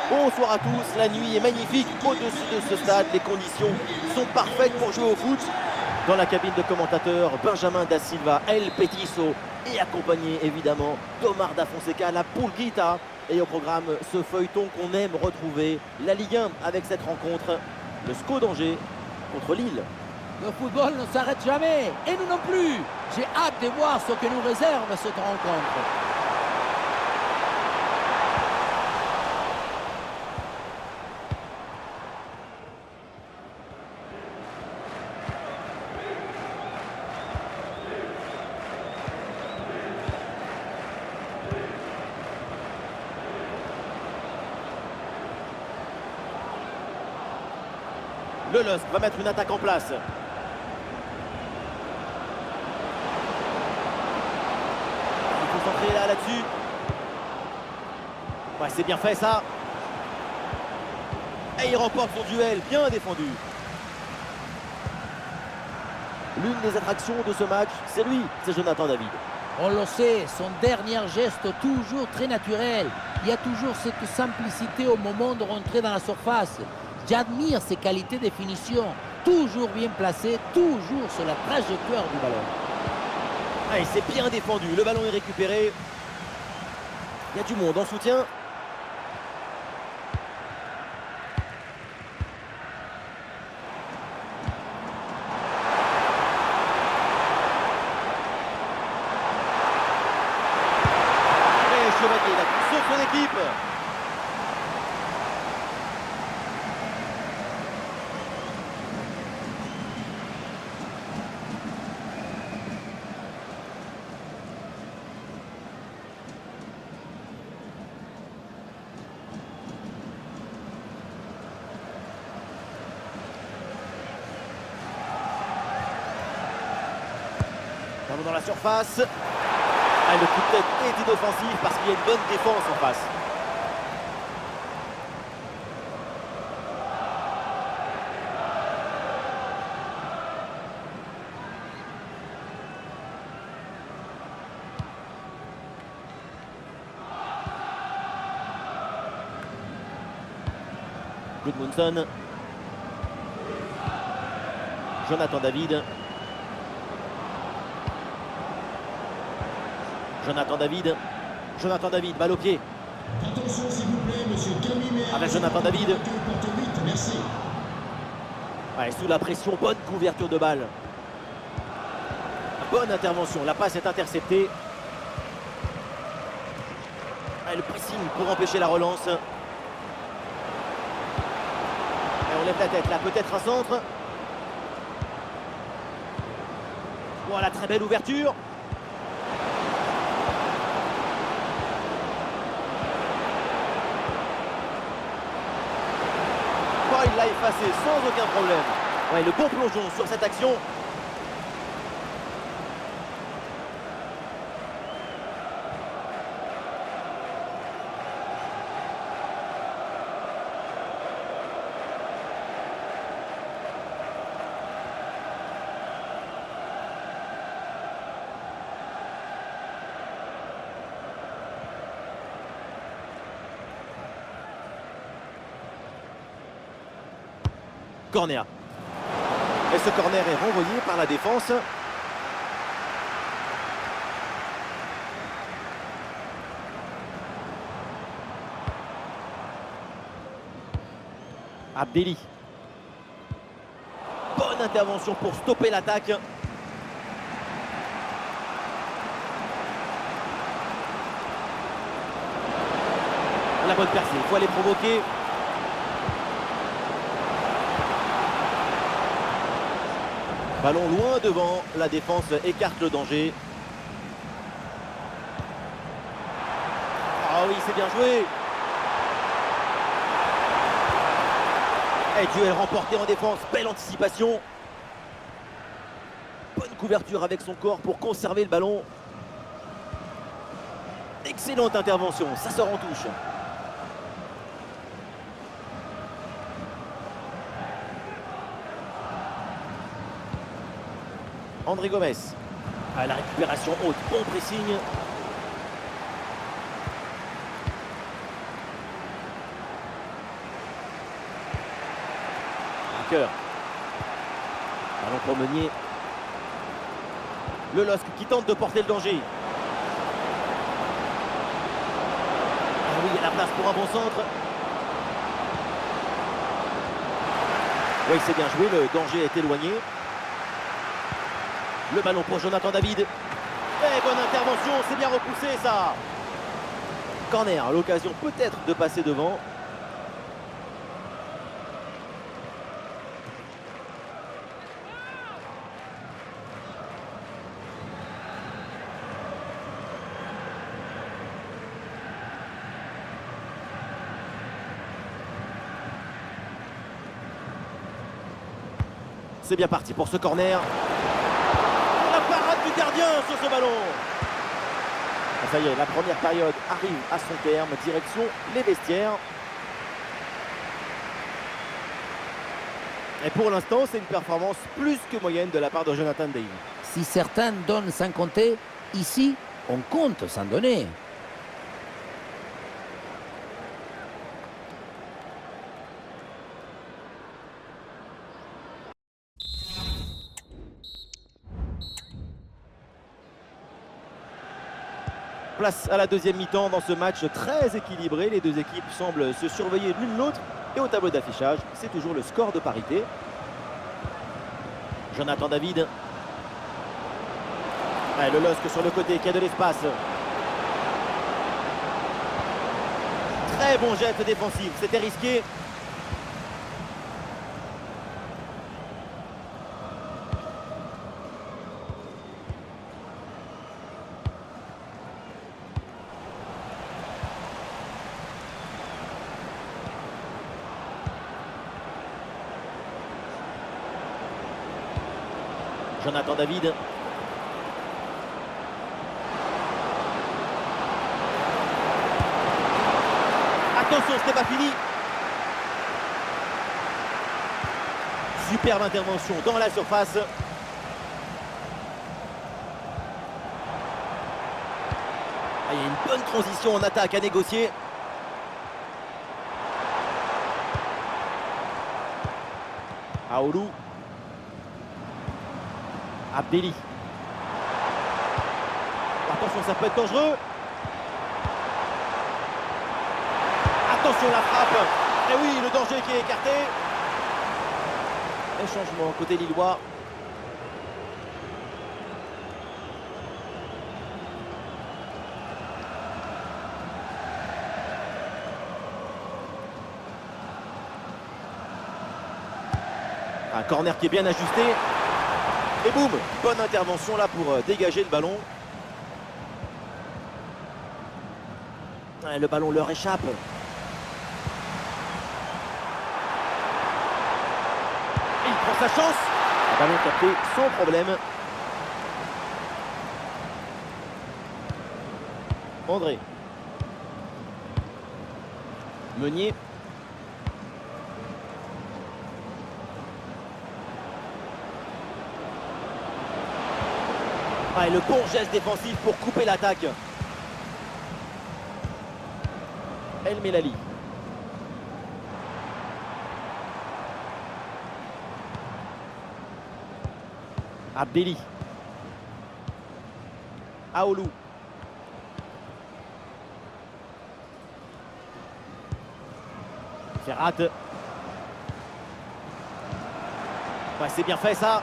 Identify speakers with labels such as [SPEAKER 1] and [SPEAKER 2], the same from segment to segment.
[SPEAKER 1] Bonsoir à tous, la nuit est magnifique au-dessus de ce stade, les conditions sont parfaites pour jouer au foot. Dans la cabine de commentateurs, Benjamin Da Silva, El Petiso et accompagné évidemment d'Omar Da Fonseca, la Pulguita. Et au programme, ce feuilleton qu'on aime retrouver, la Ligue 1 avec cette rencontre, le SCO d'Angers contre Lille.
[SPEAKER 2] Le football ne s'arrête jamais, et nous non plus. J'ai hâte de voir ce que nous réserve cette rencontre.
[SPEAKER 1] Le LOSC va mettre une attaque en place. Il faut s'entrer là-dessus. Ouais, c'est bien fait ça. Et il remporte son duel, bien défendu. L'une des attractions de ce match, c'est lui, c'est Jonathan David.
[SPEAKER 2] On le sait, son dernier geste toujours très naturel. Il y a toujours cette simplicité au moment de rentrer dans la surface. J'admire ses qualités de finition, toujours bien placé, toujours sur la trajectoire du ballon.
[SPEAKER 1] Ah, il s'est bien défendu, le ballon est récupéré. Il y a du monde en soutien. Et Chevalier, la coup sur son équipe. Ballon dans la surface. Ah, le coup de tête est inoffensif parce qu'il y a une bonne défense en face. Gudmundsson. Jonathan David. Jonathan David, balle au pied.
[SPEAKER 3] Attention s'il vous plaît, monsieur Camille.
[SPEAKER 1] Avec Jonathan David.
[SPEAKER 3] Porte 8, merci.
[SPEAKER 1] Ouais, sous la pression, bonne couverture de balle. Bonne intervention, la passe est interceptée. Ouais, le pressing pour empêcher la relance. Et on lève la tête, là peut-être un centre. Voilà, très belle ouverture. Il l'a effacé sans aucun problème. Ouais, le bon plongeon sur cette action. Corner. Et ce corner est renvoyé par la défense. Abdelli. Bonne intervention pour stopper l'attaque. La bonne percée, il faut aller provoquer. Ballon loin devant, la défense écarte le danger. Ah oui, c'est bien joué. Et duel remporté en défense, belle anticipation. Bonne couverture avec son corps pour conserver le ballon. Excellente intervention, ça sort en touche. André Gomes. À la récupération haute, bon pressing. Baker. Ballon pour Meunier. Le LOSC qui tente de porter le danger. Ah oui, il y a la place pour un bon centre. Oui, c'est bien joué, le danger est éloigné. Le ballon pour Jonathan David. Et bonne intervention, c'est bien repoussé ça. Corner, l'occasion peut-être de passer devant. C'est bien parti pour ce corner. La parade du gardien sur ce ballon. Ça y est, la première période arrive à son terme. Direction les vestiaires. Et pour l'instant, c'est une performance plus que moyenne de la part de Jonathan David.
[SPEAKER 2] Si certains donnent sans compter, ici, on compte sans donner.
[SPEAKER 1] Place à la deuxième mi-temps dans ce match très équilibré. Les deux équipes semblent se surveiller l'une l'autre. Et au tableau d'affichage, c'est toujours le score de parité. Jonathan David. Ah, le LOSC sur le côté qui a de l'espace. Très bon geste défensif, c'était risqué. Jonathan David. Attention, ce n'est pas fini. Superbe intervention dans la surface. Ah, il y a une bonne transition en attaque à négocier. Aoulou. Abdelli. Attention, ça peut être dangereux. Attention, la frappe. Et oui, le danger qui est écarté. Et changement côté lillois. Un corner qui est bien ajusté. Et boum, bonne intervention là pour dégager le ballon. Ouais, le ballon leur échappe. Et il prend sa chance. Le ballon capté sans problème. André. Meunier. Ah, et le bon geste défensif pour couper l'attaque. El Melali. Abdelli. Aoulou. Ferrat. Ouais, c'est bien fait ça.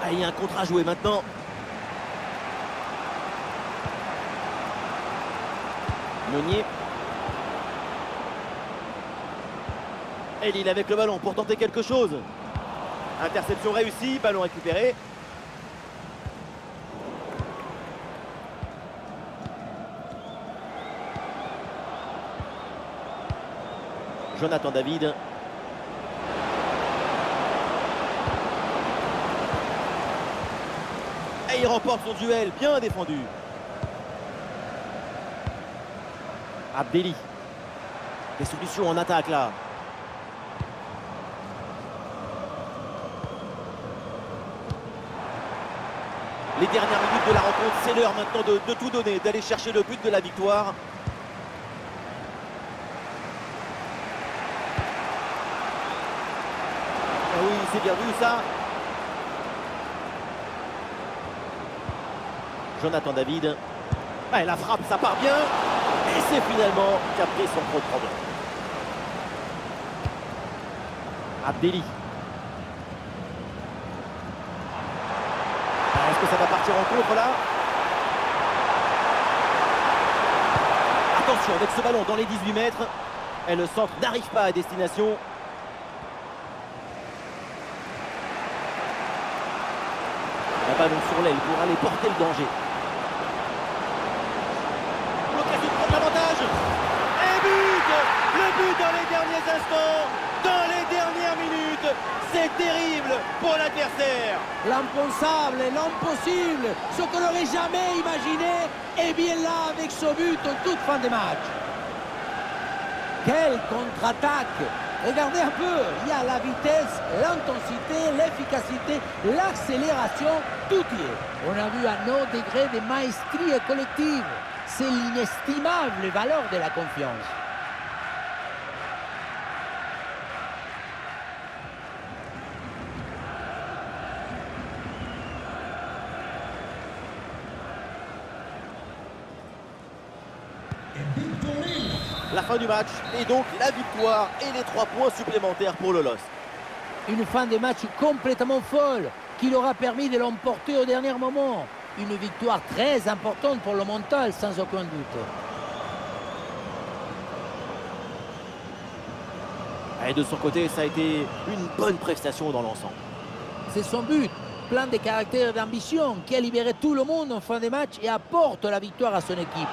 [SPEAKER 1] Ah, il y a un contre à jouer maintenant. Meunier. Et Lille avec le ballon pour tenter quelque chose. Interception réussie, ballon récupéré. Jonathan David. Et il remporte son duel, bien défendu. Abdelli. Des solutions en attaque là. Les dernières minutes de la rencontre, c'est l'heure maintenant de tout donner, d'aller chercher le but de la victoire. c'est bien vu ça. Jonathan David. Ah, et la frappe, ça part bien. Et c'est finalement capté sans trop de problème. Abdelli. Est-ce que ça va partir en contre là? Attention avec ce ballon dans les 18 mètres. Et le centre n'arrive pas à destination. Un ballon sur l'aile pour aller porter le danger. L'occasion de prendre l'avantage. Et but! Le but dans les derniers instants, dans les dernières minutes. C'est terrible pour l'adversaire.
[SPEAKER 2] L'impensable, l'impossible, ce qu'on n'aurait jamais imaginé, est bien là avec ce but en toute fin de match. Quelle contre-attaque! Regardez un peu, il y a la vitesse, l'intensité, l'efficacité, l'accélération, tout y est. On a vu un haut degré de maestrie collective. C'est l'inestimable valeur de la confiance.
[SPEAKER 3] Et but pour Lille.
[SPEAKER 1] La fin du match et donc la victoire et les 3 points supplémentaires pour le LOSC.
[SPEAKER 2] Une fin de match complètement folle qui leur a permis de l'emporter au dernier moment. Une victoire très importante pour le mental, sans aucun doute.
[SPEAKER 1] Et de son côté, ça a été une bonne prestation dans l'ensemble.
[SPEAKER 2] C'est son but, plein de caractère et d'ambition, qui a libéré tout le monde en fin de match et apporte la victoire à son équipe.